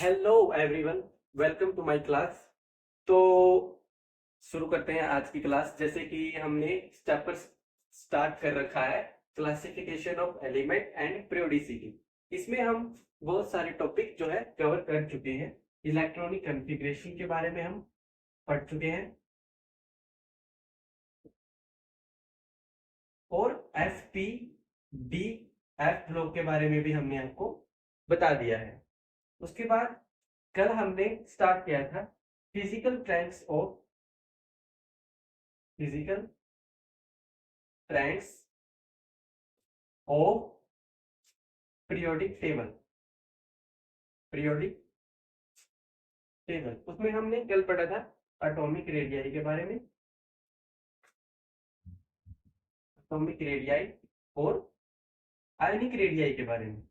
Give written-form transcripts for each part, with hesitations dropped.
Hello everyone, welcome to my class. तो शुरू करते हैं आज की क्लास। जैसे कि हमने चैप्टर स्टार्ट कर रखा है, classification of element and periodicity. इसमें हम बहुत सारे टॉपिक जो है कवर कर चुके हैं। इलेक्ट्रॉनिक कॉन्फ़िगरेशन के बारे में हम पढ़ चुके हैं और F P D F block के बारे में भी हमने आपको बता दिया है। उसके बाद कल हमने स्टार्ट किया था physical trends of periodic table. उसमें हमने कल पढ़ा था एटॉमिक रेडियाई के बारे में, एटॉमिक रेडियाई और आयनिक रेडियाई के बारे में।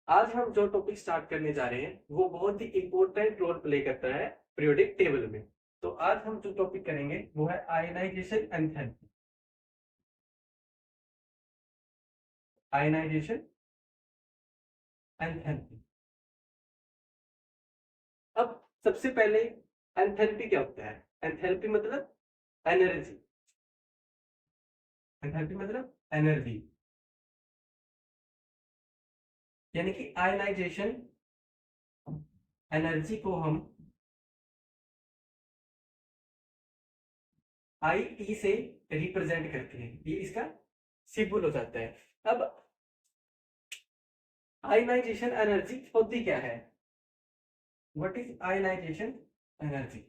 आज हम जो टॉपिक स्टार्ट करने जा रहे हैं वो बहुत ही इंपॉर्टेंट रोल प्ले करता है पीरियोडिक टेबल में। तो आज हम जो टॉपिक करेंगे वो है आयनाइजेशन एंथैल्पी। Ionization enthalpy. अब सबसे पहले एंथैल्पी क्या होता है? एंथैल्पी मतलब एनर्जी। एंथैल्पी मतलब एनर्जी, यानी कि आयनाइजेशन एनर्जी को हम आई ई से रिप्रेजेंट करते हैं। ये इसका सिंबल हो जाता है। अब आयनाइजेशन एनर्जी होती क्या है? What is ionisation energy?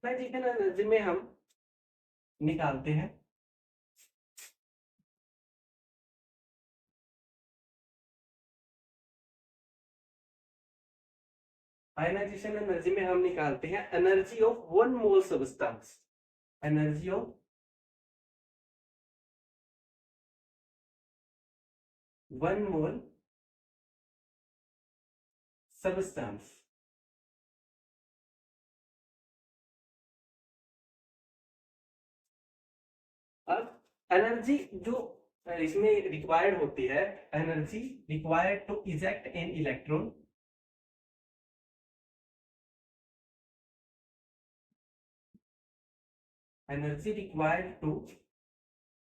Ionisation energy में हम निकालते हैं आयनाइजेशन एनर्जी में हम निकालते हैं energy of one mole substance. Energy of one mole substance. अब एनर्जी जो इसमें रिक्वायर्ड होती है, energy required to eject an electron. Energy required to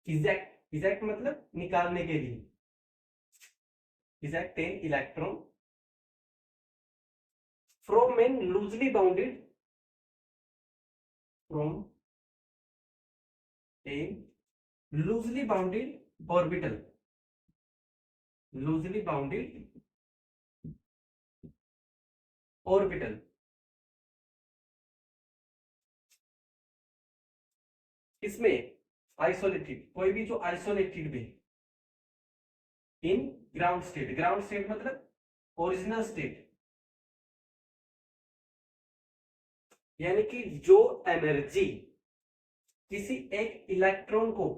eject मतलब निकालने के लिए, eject an electron from an loosely bounded, from a loosely bounded orbital, loosely bounded orbital. इसमें आइसोलेटेड, कोई भी जो आइसोलेटेड भी in ground state, ground state मतलब ओरिजिनल स्टेट, यानी कि जो एनर्जी किसी एक इलेक्ट्रॉन को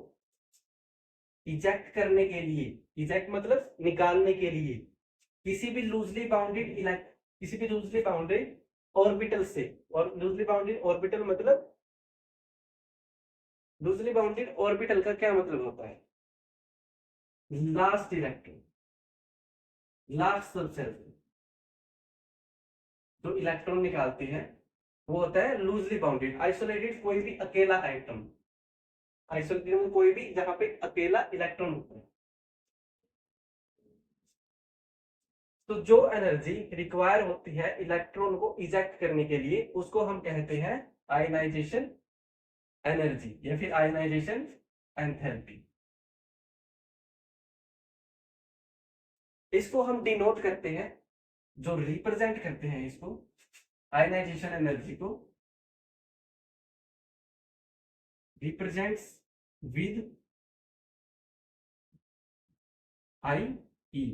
इजेक्ट करने के लिए, इजेक्ट मतलब निकालने के लिए, किसी भी लूजली बाउंडेड किसी भी लूजली बाउंडेड ऑर्बिटल से, और लूजली बाउंडेड ऑर्बिटल मतलब, लूजली बाउंडेड ऑर्बिटल का क्या मतलब होता है? लास्ट इलेक्ट्रॉन, लास्ट सबसेल जो इलेक्ट्रॉन निकालते हैं वो होता है लूजली बाउंडेड। आइसोलेटेड कोई भी अकेला एटम, आइसोलेटेड कोई भी जहां पे अकेला इलेक्ट्रॉन होता है। तो जो एनर्जी रिक्वायर होती है इलेक्ट्रॉन को इजेक्ट करने के लिए उसको हम कहते हैं आयनाइजेशन एनर्जी या फिर आयनाइजेशन एंथैल्पी। इसको हम डिनोट करते हैं, जो रिप्रेजेंट करते हैं इसको, आयनाइजेशन एनर्जी को रिप्रेजेंट्स विद आई ई।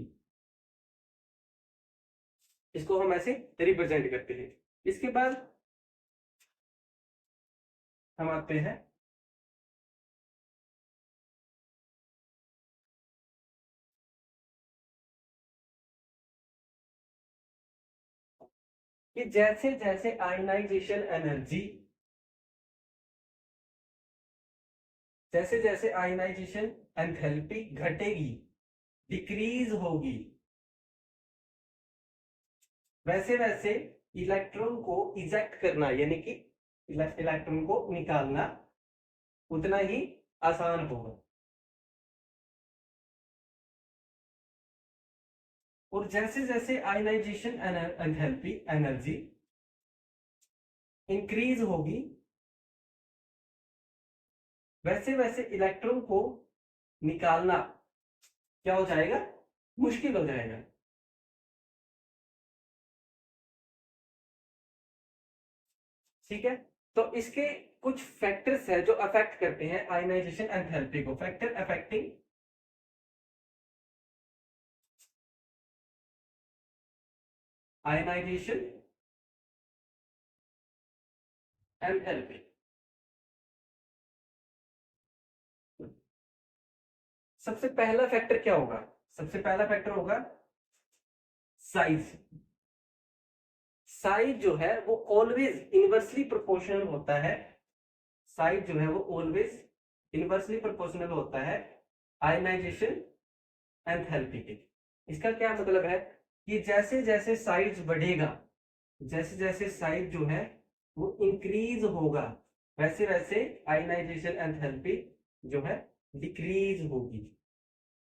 इसको हम ऐसे रिप्रेजेंट करते हैं। इसके बाद हम आते हैं कि जैसे जैसे आयनाइजेशन एनर्जी, जैसे जैसे आयनाइजेशन एंथैल्पी घटेगी, डिक्रीज होगी, वैसे वैसे इलेक्ट्रॉन को इजेक्ट करना यानी कि इलेक्ट्रॉन को निकालना उतना ही आसान होगा। और जैसे जैसे आयनाइजेशन एंथैल्पी एनर्जी इंक्रीज होगी, वैसे वैसे इलेक्ट्रॉन को निकालना क्या हो जाएगा, मुश्किल हो जाएगा। ठीक है, तो इसके कुछ फैक्टर्स है जो अफेक्ट करते हैं आयनाइजेशन एंथैल्पी को। Factor affecting ionisation enthalpy. सबसे पहला फैक्टर क्या होगा, सबसे पहला फैक्टर होगा साइज। साइज जो है वो ऑलवेज इनवर्सली प्रोपोर्शनल होता है। साइज जो है वो ऑलवेज इनवर्सली प्रोपोर्शनल होता है आयनाइजेशन एंथैल्पी के। इसका क्या मतलब है कि जैसे जैसे साइज बढ़ेगा, जैसे जैसे साइज जो है वो इंक्रीज होगा, वैसे वैसे आयनाइजेशन एंथैल्पी जो है डिक्रीज होगी।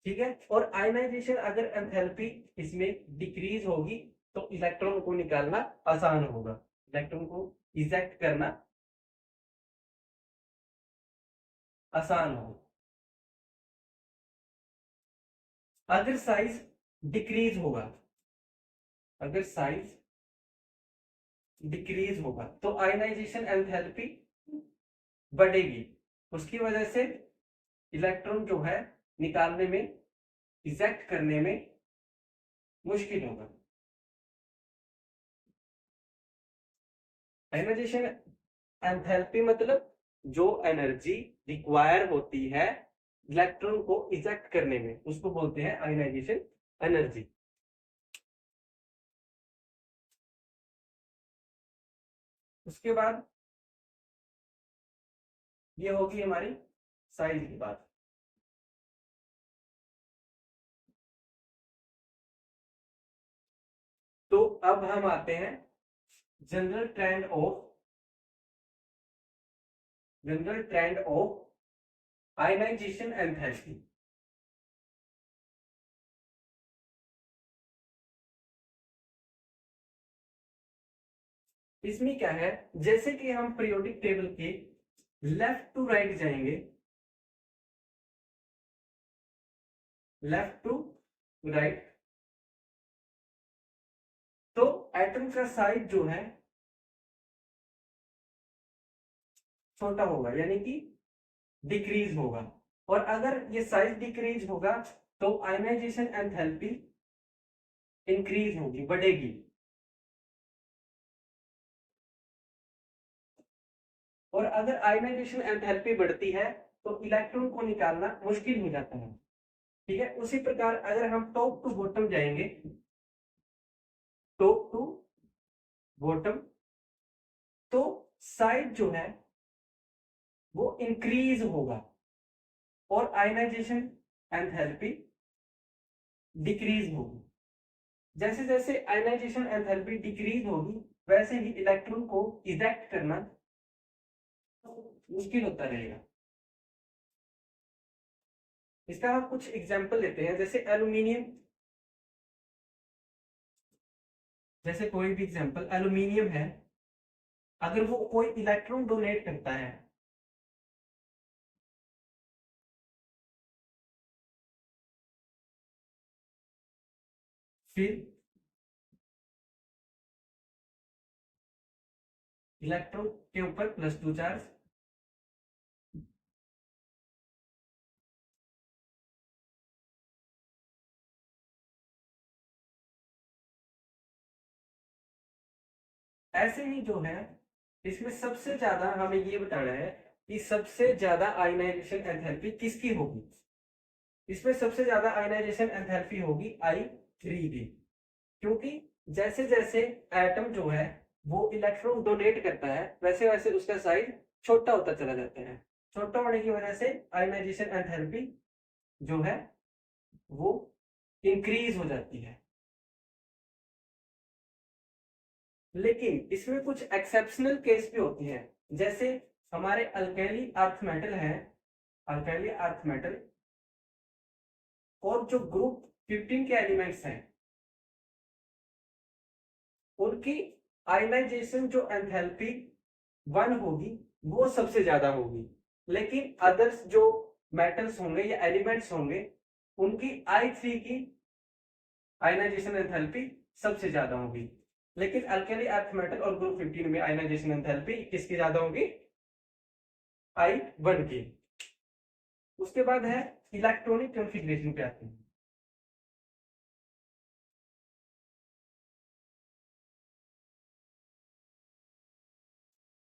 ठीक है, और आयनाइजेशन अगर एंथैल्पी इसमें डिक्रीज होगी तो इलेक्ट्रॉन को निकालना आसान होगा, इलेक्ट्रॉन को इजेक्ट करना आसान होगा। अगर साइज डिक्रीज होगा, अगर साइज डिक्रीज होगा तो आयनाइजेशन एंथैल्पी बढ़ेगी, उसकी वजह से इलेक्ट्रॉन जो है निकालने में, इजेक्ट करने में मुश्किल होगा। आयनाइजेशन एंथैल्पी मतलब जो एनर्जी रिक्वायर होती है इलेक्ट्रॉन को इजेक्ट करने में, उसको बोलते हैं आयनाइजेशन एनर्जी। उसके बाद ये होगी हमारी साइज की बात। तो अब हम आते हैं general trend of ionisation enthalpy. इसमें क्या है, जैसे कि हम पीरियोडिक टेबल के लेफ्ट टू राइट जाएंगे, लेफ्ट टू राइट, तो एटम का साइज जो है छोटा होगा यानी कि डिक्रीज होगा। और अगर ये साइज डिक्रीज होगा तो आयनाइजेशन एंथैल्पी इंक्रीज होगी, बढ़ेगी। और अगर आयनाइजेशन एंथैल्पी बढ़ती है तो इलेक्ट्रॉन को निकालना मुश्किल हो जाता है। ठीक है, उसी प्रकार अगर हम टॉप टू बॉटम जाएंगे, टॉप टू बॉटम, तो साइज जो है वो इंक्रीज होगा और आयनाइजेशन एंथैल्पी डिक्रीज होगी। जैसे जैसे आयनाइजेशन एंथैल्पी डिक्रीज होगी वैसे ही इलेक्ट्रॉन को इजेक्ट करना मुश्किल होता रहेगा। इसका हम कुछ एग्जांपल लेते हैं, जैसे एल्यूमिनियम, जैसे कोई भी एग्जांपल एल्यूमिनियम है, अगर वो कोई इलेक्ट्रॉन डोनेट करता है, फिर इलेक्ट्रॉन के ऊपर +2 चार्ज, ऐसे ही जो है इसमें सबसे ज्यादा हमें ये बताना है कि सबसे ज्यादा आयनाइजेशन एंथैल्पी किसकी होगी। इसमें सबसे ज्यादा आयनाइजेशन एंथैल्पी होगी I3 की, क्योंकि जैसे जैसे एटम जो है वो इलेक्ट्रॉन डोनेट करता है वैसे वैसे उसका साइज छोटा होता चला जाता है। छोटा होने की वजह से आयनाइजेशन एंथैल्पी जो है वो इंक्रीज हो जाती है। लेकिन इसमें कुछ एक्सेप्शनल केस भी होती हैं, जैसे हमारे अल्कैली अर्थ मेटल है, अल्कैली अर्थ मेटल और जो ग्रुप 15 के एलिमेंट्स हैं उनकी आयनाइजेशन जो एंथैल्पी 1 होगी वो सबसे ज्यादा होगी। लेकिन अदर्स जो मेटल्स होंगे या एलिमेंट्स होंगे उनकी I3 की आयनाइजेशन एंथैल्पी सबसे ज्यादा होगी। लेकिन अल्कैली अर्थ मेटल और ग्रुप 15 में आयनाइजेशन एंथैल्पी किसकी ज्यादा होगी? I1 की। उसके बाद है इलेक्ट्रॉनिक कॉन्फ़िगरेशन पे आते हैं।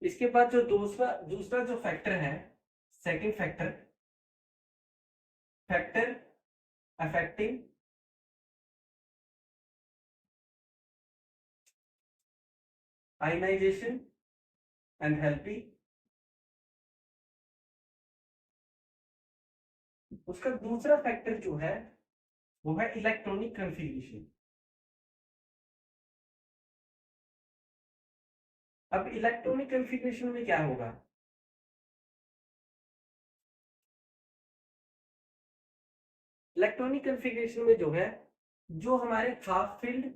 इसके बाद जो दूसरा दूसरा जो फैक्टर है, second factor, factor affecting ionisation enthalpy, उसका दूसरा फैक्टर जो है वो है इलेक्ट्रॉनिक कॉन्फ़िगरेशन। अब इलेक्ट्रॉनिक कॉन्फ़िगरेशन में क्या होगा? इलेक्ट्रॉनिक कॉन्फ़िगरेशन में जो है, जो हमारे हाफ फील्ड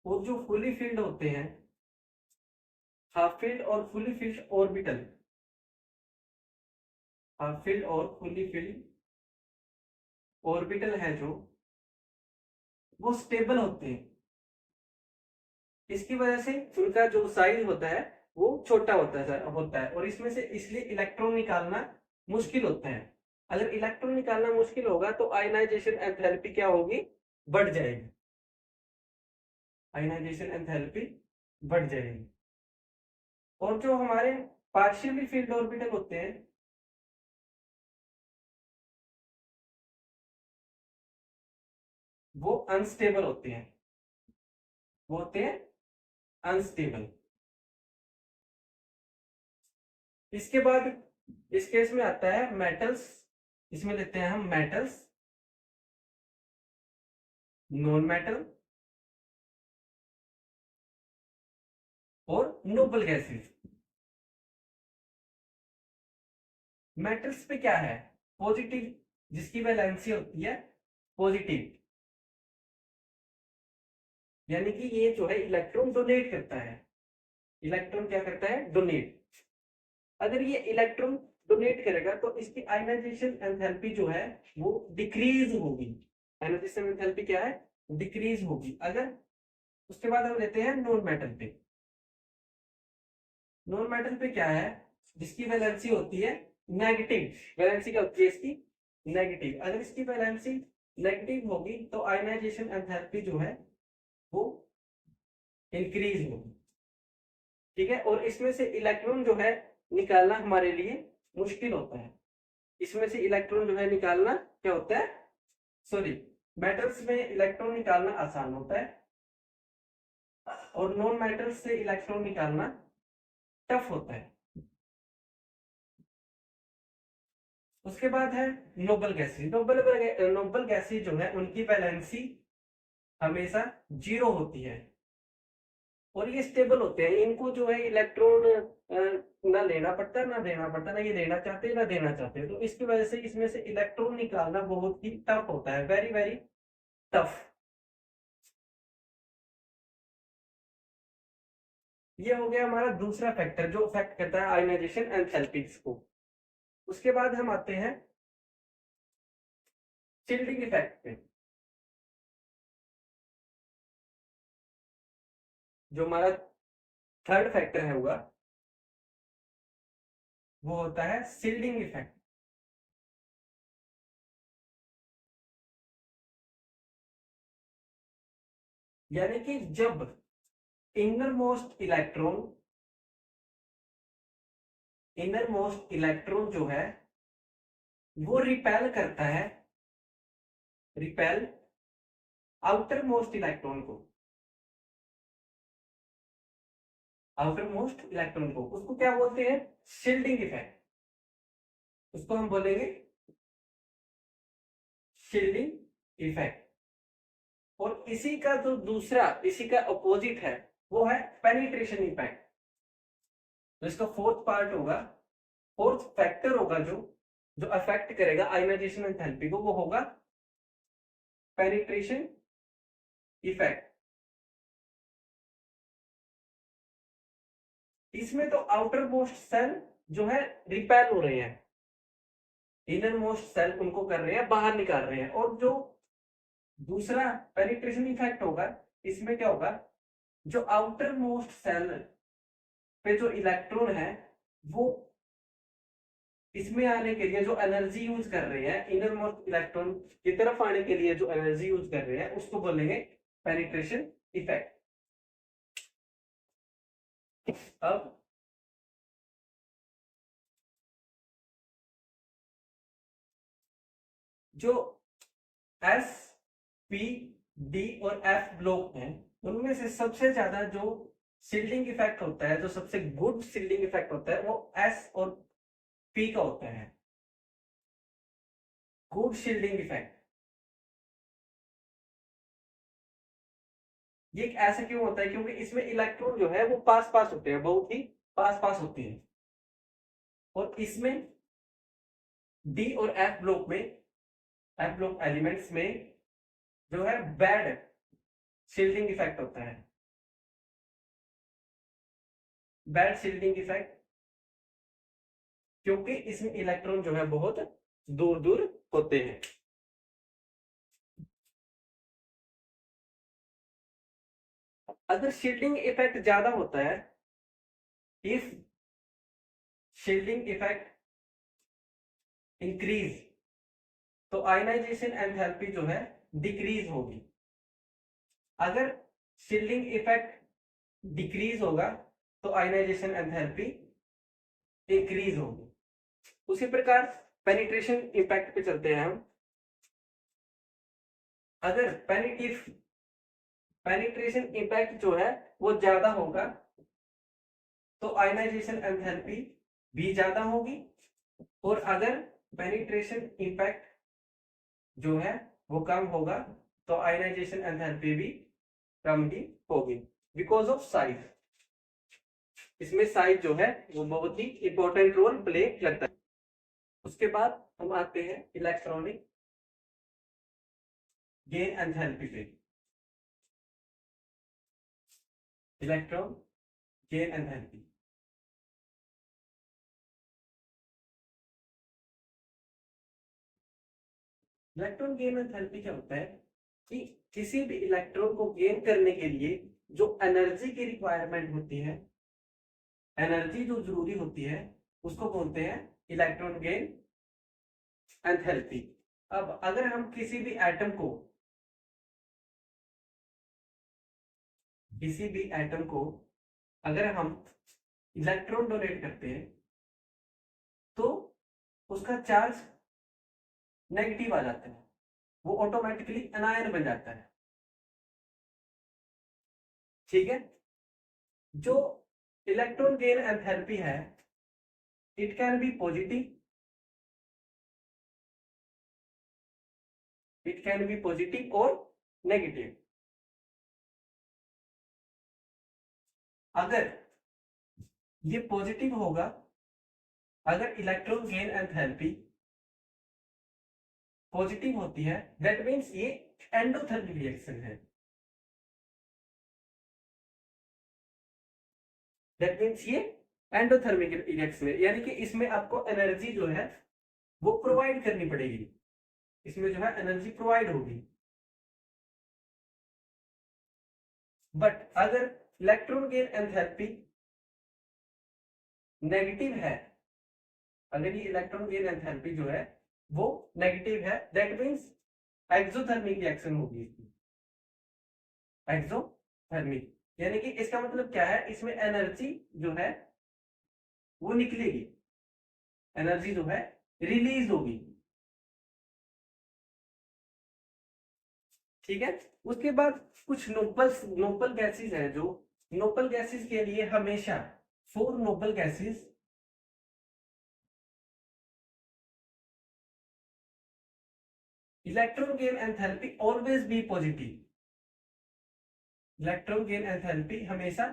और जो फुली फील्ड होते हैं, हाफ फील्ड और fully filled orbital, half field और फुली फील्ड ऑर्बिटल है जो, वो स्टेबल होते हैं। इसकी वजह से उनका जो साइज होता है वो छोटा होता है और इसमें से इसलिए इलेक्ट्रॉन निकालना मुश्किल होता है। अगर इलेक्ट्रॉन निकालना मुश्किल होगा तो आयनाइजेशन एंथैल्पी क्या होगी? बढ़ जाएगी। आयनाइजेशन एंथैल्पी बढ़ जाएगी। और जो हमारे पार्शियली फील्ड ऑर्बिटल होते हैं वो अनस्टेबल होते हैं, वो होते हैं अनस्टेबल। इसके बाद इस केस में आता है मेटल्स। इसमें लेते हैं हम मेटल्स, नॉन मेटल और नोबल गैसेस। मेटल्स पे क्या है? पॉजिटिव, जिसकी वैलेंसी होती है पॉजिटिव, यानी कि ये जो है इलेक्ट्रॉन डोनेट करता है। इलेक्ट्रॉन क्या करता है? डोनेट। अगर ये इलेक्ट्रॉन डोनेट करेगा तो इसकी आयनाइजेशन एंथैल्पी जो है वो डिक्रीज होगी। आयनाइजेशन एंथैल्पी क्या है? डिक्रीज होगी। अगर उसके बाद हम लेते हैं नॉन मेटल पे। नॉन मेटल पे क्या है? जिसकी वैलेंसी होती है नेगेटिव। वैलेंसी क्या होती है इसकी? नेगेटिव। अगर इसकी वैलेंसी नेगेटिव होगी तो आयनाइजेशन एंथैल्पी जो है वो इंक्रीज होगी। ठीक है, और इसमें से इलेक्ट्रॉन जो है निकालना हमारे लिए मुश्किल होता है। इसमें से इलेक्ट्रॉन जो है निकालना क्या होता है? सॉरी, मेटल्स में इलेक्ट्रॉन निकालना आसान होता है और नॉन मेटल्स से इलेक्ट्रॉन निकालना टफ होता है। उसके बाद है नोबल गैसेज। नोबल गैसेज जो है उनकी वैलेंसी हमेशा 0 होती है और ये स्टेबल होते हैं। इनको जो है इलेक्ट्रॉन ना लेना पड़ता ना देना पड़ता, ना ये लेना चाहते ना देना चाहते, तो इसकी वजह से इसमें से इलेक्ट्रॉन निकालना बहुत ही टफ होता है, वेरी वेरी टफ। ये हो गया हमारा दूसरा फैक्टर जो अफेक्ट करता है आयनाइजेशन एंथैल्पीज को। उसके बाद हम आते हैं चिल्डिंग इफेक्ट पे। जो हमारा थर्ड फैक्टर है होगा वो होता है शिल्डिंग इफेक्ट। यानी कि जब inner most electron, inner most electron जो है वो रिपेल करता है, रिपेल आउटर मोस्ट इलेक्ट्रॉन को, आउटर मोस्ट इलेक्ट्रॉन को, उसको क्या बोलते हैं? Shielding effect. उसको हम बोलेंगे शील्डिंग इफेक्ट। और इसी का जो दूसरा, इसी का अपोजिट है, वो है पेनिट्रेशन इफेक्ट। तो इसका फोर्थ पार्ट होगा, फोर्थ फैक्टर होगा जो जो अफेक्ट करेगा आयनाइजेशन एंथैल्पी को, वो होगा पेनिट्रेशन इफेक्ट। इसमें तो आउटर मोस्ट सेल जो है रिपेल हो रहे हैं, इनर मोस्ट सेल उनको कर रहे हैं, बाहर निकाल रहे हैं। और जो दूसरा पेनिट्रेशन इफेक्ट होगा, इसमें क्या होगा, जो आउटर मोस्ट सेल पे जो इलेक्ट्रॉन है, वो इसमें आने के लिए जो एनर्जी यूज कर रहे हैं, इनर मोस्ट इलेक्ट्रॉन की तरफ आने के लिए जो एनर्जी यूज कर रहे हैं, उसको बोलेंगे पेनिट्रेशन इफेक्ट। अब जो एस, पी, डी और एफ ब्लॉक हैं, उनमें से सबसे ज्यादा जो शील्डिंग इफेक्ट होता है, जो सबसे गुड शील्डिंग इफेक्ट होता है, वो एस और पी का होता है। Good shielding effect. ये ऐसा क्यों होता है? क्योंकि इसमें इलेक्ट्रॉन जो है वो पास पास होते हैं, बहुत ही पास पास होती है। और इसमें डी और एफ ब्लॉक में, एफ ब्लॉक एलिमेंट्स में जो है बैड शील्डिंग इफेक्ट होता है, बैड शील्डिंग इफेक्ट, क्योंकि इसमें इलेक्ट्रॉन जो है बहुत दूर दूर होते हैं। अगर शील्डिंग इफेक्ट ज्यादा होता है, इफ शील्डिंग इफेक्ट इंक्रीज, तो आयनाइजेशन एंथैल्पी जो है डिक्रीज होगी। अगर शील्डिंग इफेक्ट डिक्रीज होगा, तो आयनाइजेशन एंथैल्पी इंक्रीज होगी। उसी प्रकार पेनिट्रेशन इफेक्ट पे चलते हैं हम। अगर पेनिट्रेशन इफेक्ट जो है वो ज्यादा होगा, तो आयनाइजेशन एंथैल्पी भी ज्यादा होगी। और अगर पेनिट्रेशन इफेक्ट जो है वो कम होगा, तो आयनाइजेशन एंथैल्पी भी कम ही होगी, बिकॉज ऑफ साइज। इसमें साइज जो है वो बहुत ही इंपॉर्टेंट रोल प्ले करता है। उसके बाद हम आते हैं इलेक्ट्रॉनिक गेन एंथैल्पी पे। Electron gain enthalpy. Electron gain enthalpy क्या होता है कि किसी भी इलेक्ट्रॉन को गेन करने के लिए जो एनर्जी की रिक्वायरमेंट होती है, एनर्जी जो जरूरी होती है, उसको बोलते हैं इलेक्ट्रॉन गेन एंथैल्पी। अब अगर हम किसी भी एटम को अगर हम इलेक्ट्रॉन डोनेट करते हैं, तो उसका चार्ज नेगेटिव आ जाता है, वो ऑटोमेटिकली एनायन बन जाता है। ठीक है। जो इलेक्ट्रॉन गेन एंथैल्पी है, it can be positive, it can be positive और नेगेटिव। अगर ये पॉजिटिव होगा, अगर इलेक्ट्रॉन गेन एंथैल्पी पॉजिटिव होती है, दैट मीन्स ये एंडोथर्मिक रिएक्शन है। दैट मीन्स ये एंडोथर्मिक रिएक्शन है, यानी कि इसमें आपको एनर्जी जो है वो प्रोवाइड करनी पड़ेगी, इसमें जो है एनर्जी प्रोवाइड होगी। बट अगर इलेक्ट्रॉन गेन एंथैल्पी नेगेटिव है, अगर ये इलेक्ट्रॉन गेन एंथैल्पी जो है वो नेगेटिव है, दैट मीन्स एक्सोथर्मिक रिएक्शन होगी इसकी। एक्सोथर्मिक यानी कि इसका मतलब क्या है, इसमें एनर्जी जो है वो निकलेगी, एनर्जी जो है रिलीज होगी। ठीक है। उसके बाद कुछ नोबल गैसेस हैं जो नोबल गैसेस के लिए हमेशा for noble gases electron gain enthalpy always be positive. Electron gain enthalpy हमेशा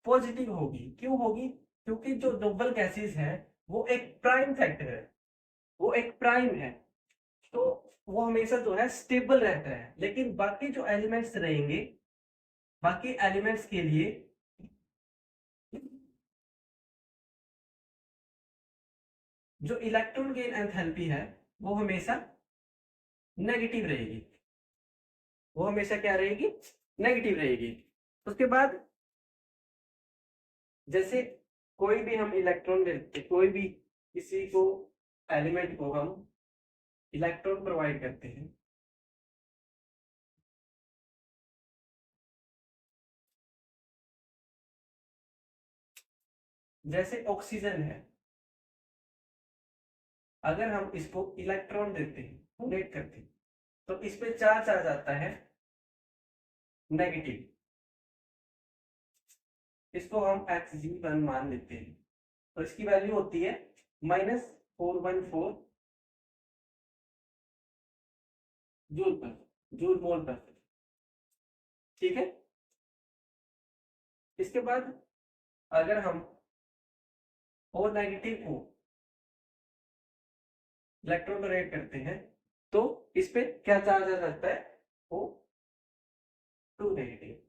पॉजिटिव होगी। क्यों होगी? क्योंकि जो नोबल गैसेस है वो एक प्राइम फैक्टर है, वो एक प्राइम है, तो वो हमेशा जो है स्टेबल रहता है। लेकिन बाकी जो एलिमेंट्स रहेंगे, बाकी एलिमेंट्स के लिए जो इलेक्ट्रॉन गेन एंथैल्पी है वो हमेशा नेगेटिव रहेगी। वो हमेशा क्या रहेगी? नेगेटिव रहेगी। उसके बाद जैसे कोई भी हम इलेक्ट्रॉन लेते, कोई भी किसी को एलिमेंट को हम इलेक्ट्रॉन प्रोवाइड करते हैं, जैसे ऑक्सीजन है, अगर हम इसको इलेक्ट्रॉन देते हैं, डोनेट करते हैं, तो इस पे चार्ज आ जाता है नेगेटिव। इसको हम Hg1 मान लेते हैं, तो इसकी वैल्यू होती है -414 जूल पर, जूल मोल पर। ठीक है। इसके बाद अगर हम और नेगेटिव को इलेक्ट्रॉन डोनेट करते हैं, तो इस पे क्या चार्ज आ जाता है? वो 2 नेगेटिव।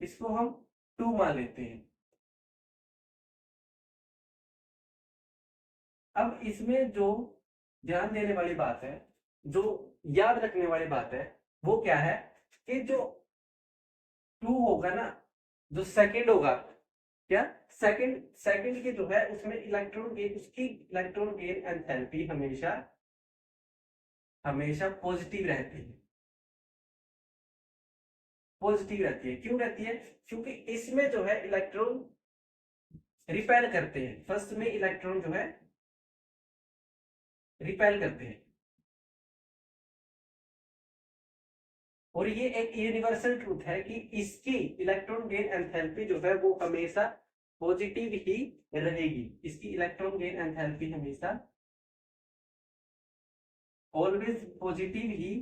इसको हम 2 मान लेते हैं। अब इसमें जो ध्यान देने वाली बात है, जो याद रखने वाली बात है, वो क्या है कि जो 2 होगा ना, जो सेकंड होगा, क्या सेकंड सेकंड की जो है उसमें इलेक्ट्रॉन गेन, उसकी इलेक्ट्रॉन गेन एंथैल्पी हमेशा हमेशा पॉजिटिव रहती है। पॉजिटिव रहती है। क्यों रहती है? क्योंकि इसमें जो है इलेक्ट्रॉन रिपेल करते हैं। फर्स्ट में इलेक्ट्रॉन जो है रिपेल करते हैं, और ये एक यूनिवर्सल ट्रूथ है कि इसकी इलेक्ट्रॉन गेन एंथैल्पी जो है वो हमेशा पॉजिटिव ही रहेगी। इसकी इलेक्ट्रॉन गेन एंथैल्पी हमेशा ऑलवेज पॉजिटिव ही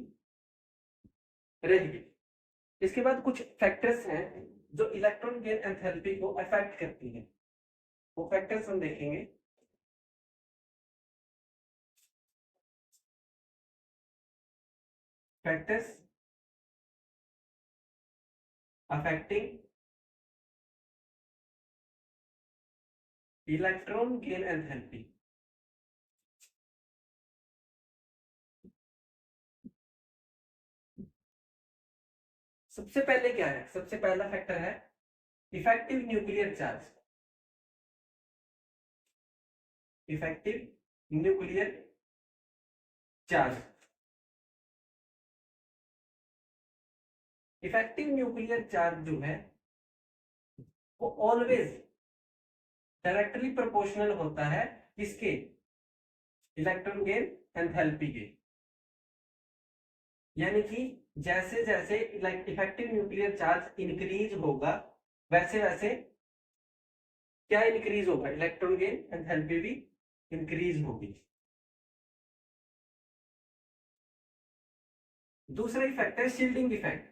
रहेगी। इसके बाद कुछ फैक्टर्स हैं जो इलेक्ट्रॉन गेन एंथैल्पी को अफेक्ट करती हैं। वो फैक्टर्स हम देखेंगे। Factors affecting electron gain enthalpy. सबसे पहले क्या है? सबसे पहला फैक्टर है effective nuclear charge. Effective nuclear charge. Effective nuclear charge जो है वो ऑलवेज डायरेक्टली प्रोपोर्शनल होता है किसके? इलेक्ट्रॉन गेन एंथैल्पी के। यानी कि जैसे जैसे इफेक्टिव न्यूक्लियर चार्ज इंक्रीज होगा, वैसे वैसे क्या इंक्रीज होगा? इलेक्ट्रॉन गेन एंथैल्पी भी इंक्रीज होगी। दूसरा इफेक्ट है शील्डिंग इफेक्ट।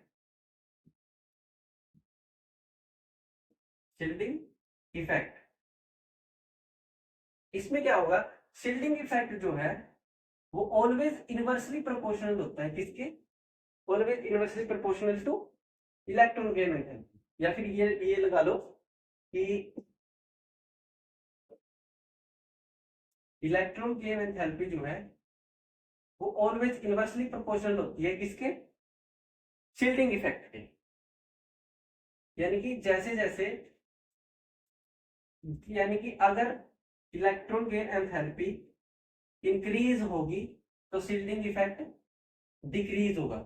शील्डिंग इफेक्ट, इसमें क्या होगा? शील्डिंग इफेक्ट जो है वो ऑलवेज इनवर्सली प्रोपोर्शनल होता है किसके? Always inversely proportional two electron gain enthalpy. या फिर ये लगा लो कि इलेक्ट्रॉन गेन एंथैल्पी जो है वो ऑलवेज इनवर्सली प्रोपोर्शनल होती है किसके? शील्डिंग इफेक्ट के। यानी कि जैसे जैसे, यानी कि अगर इलेक्ट्रॉन गेन एंथैल्पी इंक्रीज होगी तो शील्डिंग इफेक्ट डिक्रीज होगा।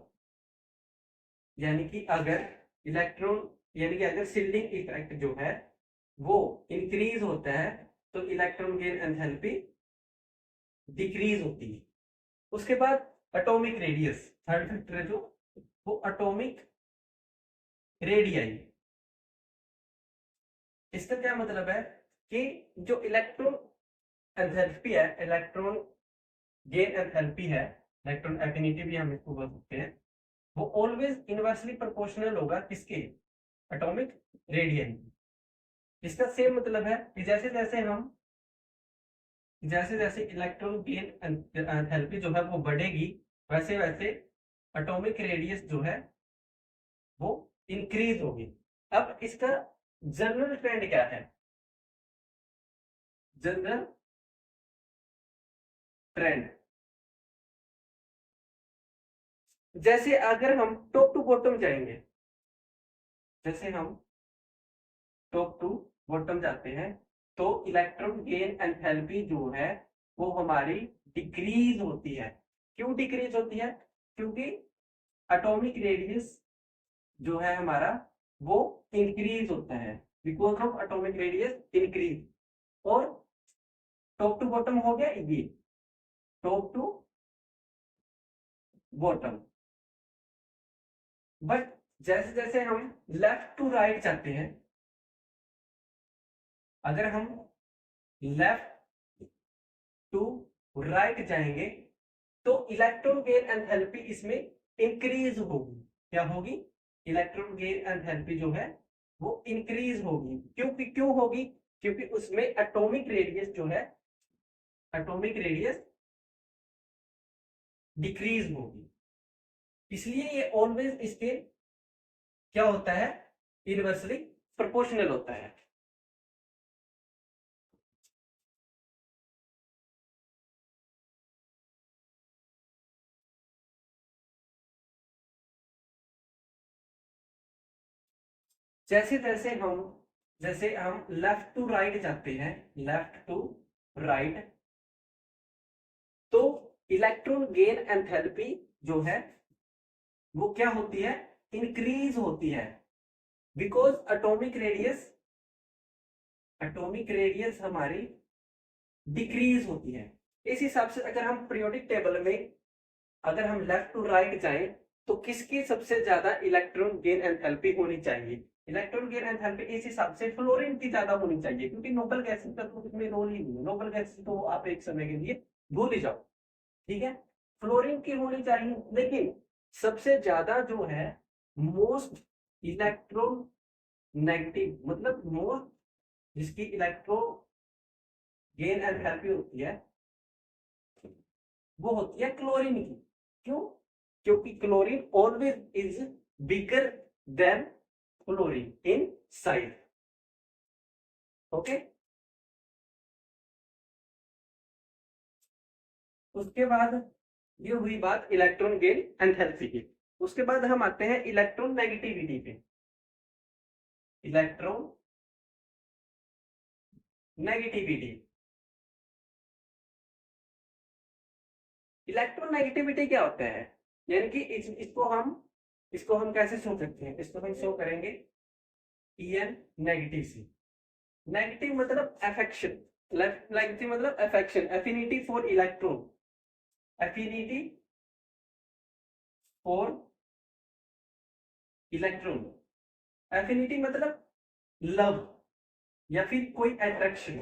यानी कि अगर इलेक्ट्रॉन, यानी कि अगर शील्डिंग इफेक्ट जो है वो इंक्रीज होता है तो इलेक्ट्रॉन गेन एंथैल्पी डिक्रीज होती है। उसके बाद एटॉमिक रेडियस, थर्ड फैक्टर है जो, वो एटॉमिक रेडियाई। इसका क्या मतलब है कि जो इलेक्ट्रॉन एंथैल्पी है, इलेक्ट्रॉन गेन एंथैल्पी है, इलेक्ट्रॉन एफिनिटी भी हम इसको बोल सकते हैं, वो ऑलवेज इनवर्सली प्रोपोर्शनल होगा किसके, एटॉमिक रेडियन। इसका सेम मतलब है कि जैसे जैसे इलेक्ट्रॉन गेन एंथैल्पी जो है वो बढ़ेगी, वैसे वैसे एटॉमिक रेडियस जो है वो इंक्रीज होगी। अब इसका जनरल ट्रेंड क्या है, जनरल ट्रेंड, जैसे अगर हम टॉप टू बॉटम जाएंगे, जैसे हम टॉप टू बॉटम जाते हैं, तो इलेक्ट्रॉन गेन एंथैल्पी जो है वो हमारी डिक्रीज होती है। क्यों डिक्रीज होती है, क्योंकि एटॉमिक रेडियस जो है हमारा वो इंक्रीज होता है, because of atomic radius increase. और टॉप टू बॉटम हो गया ये, टॉप टू बॉटम। बट जैसे जैसे हम लेफ्ट टू राइट जाते हैं, अगर हम लेफ्ट टू राइट जाएंगे तो इलेक्ट्रॉन गेन एंथैल्पी इसमें इंक्रीज होगी। क्या होगी, इलेक्ट्रॉन गेन एंथैल्पी जो है वो इंक्रीज होगी। क्यों होगी, क्योंकि उसमें एटॉमिक रेडियस जो है, एटॉमिक रेडियस डिक्रीज होगी। इसलिए ये ऑलवेज इसके क्या होता है, इनवर्सली प्रोपोर्शनल होता है। जैसे हम लेफ्ट टू राइट जाते हैं, लेफ्ट टू राइट, तो इलेक्ट्रॉन गेन एंथैल्पी जो है वो क्या होती है, इंक्रीज होती है, बिकॉज एटॉमिक रेडियस हमारी डिक्रीज होती है। इस हिसाब से अगर हम पीरियोडिक टेबल में अगर हम लेफ्ट टू राइट जाएं तो किसकी सबसे ज्यादा इलेक्ट्रॉन गेन एंथैल्पी होनी चाहिए, इलेक्ट्रॉन गेन एंथैल्पी इस हिसाब से फ्लोरीन की ज्यादा होनी चाहिए, क्योंकि नोबल गैसेस का तो उसमें रोल ही नहीं है, नोबल गैसेस तो आप एक समय के लिए भूल ही जाओ, ठीक है। फ्लोरीन की होनी चाहिए, लेकिन सबसे ज्यादा जो है मोस्ट इलेक्ट्रो नेगेटिव, मतलब मोस्ट जिसकी इलेक्ट्रो गेन एंथैल्पी होती है वो होती है क्लोरीन की। क्यों, क्योंकि chlorine always is bigger than fluorine in size. Okay, उसके बाद ये हुई बात इलेक्ट्रॉन गेन एंथैल्पी की। उसके बाद हम आते हैं इलेक्ट्रॉन नेगेटिविटी पे। इलेक्ट्रॉन नेगेटिविटी, इलेक्ट्रोनेगेटिविटी क्या होता है, यानी कि इसको हम कैसे शो करते हैं, इसको हम शो करेंगे En नेगेटिव से। नेगेटिव मतलब अफेक्शन, नेगेटिव मतलब affection, affinity for electron, affinity for electron, affinity मतलब लव या फिर कोई अट्रैक्शन,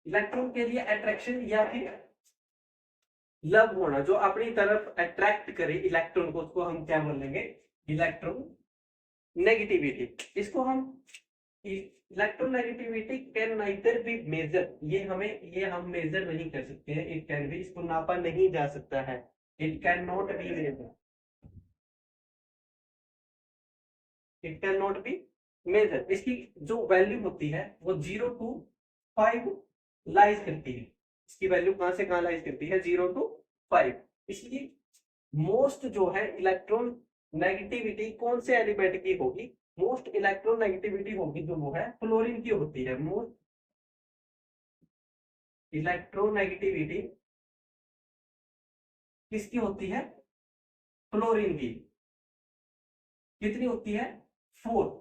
इलेक्ट्रॉन के लिए अट्रैक्शन या फिर लव होना, जो अपनी तरफ अट्रैक्ट करे इलेक्ट्रॉन को, उसको हम क्या बोलेंगे, इलेक्ट्रॉन नेगेटिविटी। इसको हम electronegativity can neither be measure, ये हम मेजर नहीं कर सकते हैं, इट कैन बी, इसको नापा नहीं जा सकता है, it can not be measure, it can not be measure. इसकी जो वैल्यू होती है वो 0 to 5 लाइज करती है, इसकी वैल्यू कहां से कहां लाइज करती है, 0 to 5। इसलिए मोस्ट जो है इलेक्ट्रॉन नेगेटिविटी कौन से एलिमेंट की होगी, मोस्ट इलेक्ट्रॉन नेगेटिविटी होगी जो वो है फ्लोरीन की होती है। मोस्ट इलेक्ट्रोनेगेटिविटी किसकी होती है, फ्लोरीन की। कितनी होती है, 4।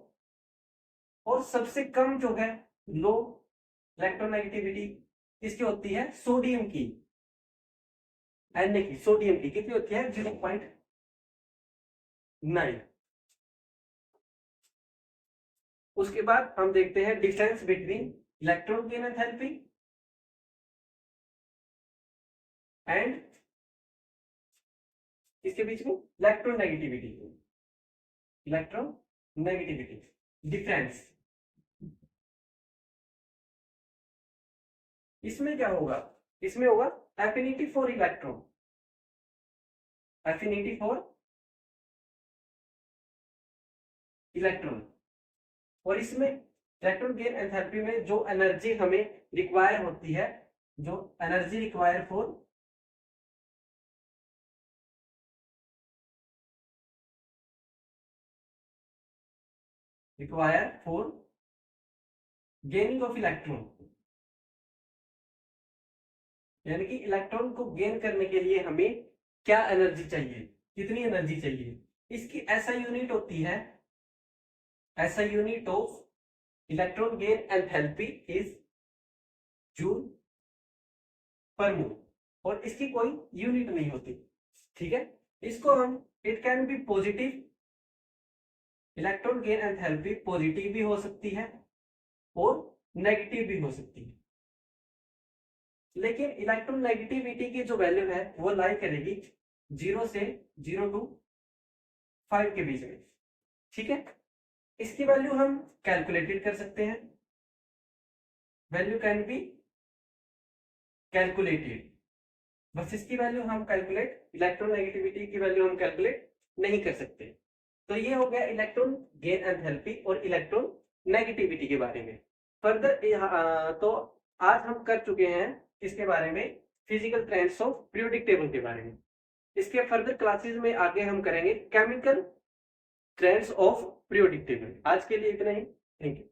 और सबसे कम जो है लो इलेक्ट्रोनेगेटिविटी किसकी होती है, सोडियम की, की सोडियम की कितनी होती है, 0.9। उसके बाद हम देखते हैं difference between electron gain enthalpy and इसके बीच में इलेक्ट्रोनेगेटिविटी। डिफरेंस इसमें क्या होगा, इसमें होगा affinity for electron, affinity for electron. और इसमें इलेक्ट्रॉन गेन एंथैल्पी में जो एनर्जी हमें रिक्वायर होती है, जो energy require for gaining of electron, यानी कि इलेक्ट्रॉन को गेन करने के लिए हमें क्या एनर्जी चाहिए, कितनी एनर्जी चाहिए, इसकी ऐसा यूनिट होती है, ऐसा unit of electron gain enthalpy is joule per mole, और इसकी कोई यूनिट नहीं होती। ठीक है, इसको हम, it can be positive, electron gain enthalpy positive भी हो सकती है और नेगेटिव भी हो सकती है, लेकिन इलेक्ट्रॉन नेगेटिविटी की जो वैल्यू है वो लाई करेगी 0 से 0 to 5 के बीच में। ठीक है, इसकी वैल्यू हम कैलकुलेटेड कर सकते हैं, वैल्यू कैन बी कैलकुलेटेड, बस इसकी वैल्यू हम कैलकुलेट, इलेक्ट्रॉन नेगेटिविटी की वैल्यू हम कैलकुलेट नहीं कर सकते। तो ये हो गया इलेक्ट्रॉन गेन एंथैल्पी और इलेक्ट्रॉन नेगेटिविटी के बारे में। फर्दर तो आज हम कर चुके हैं इसके बारे में, physical trends of periodic table के बारे में। इसके फर्दर क्लासेस में आगे हम करेंगे chemical trends of periodic table. आज के लिए इतना ही, थैंक यू।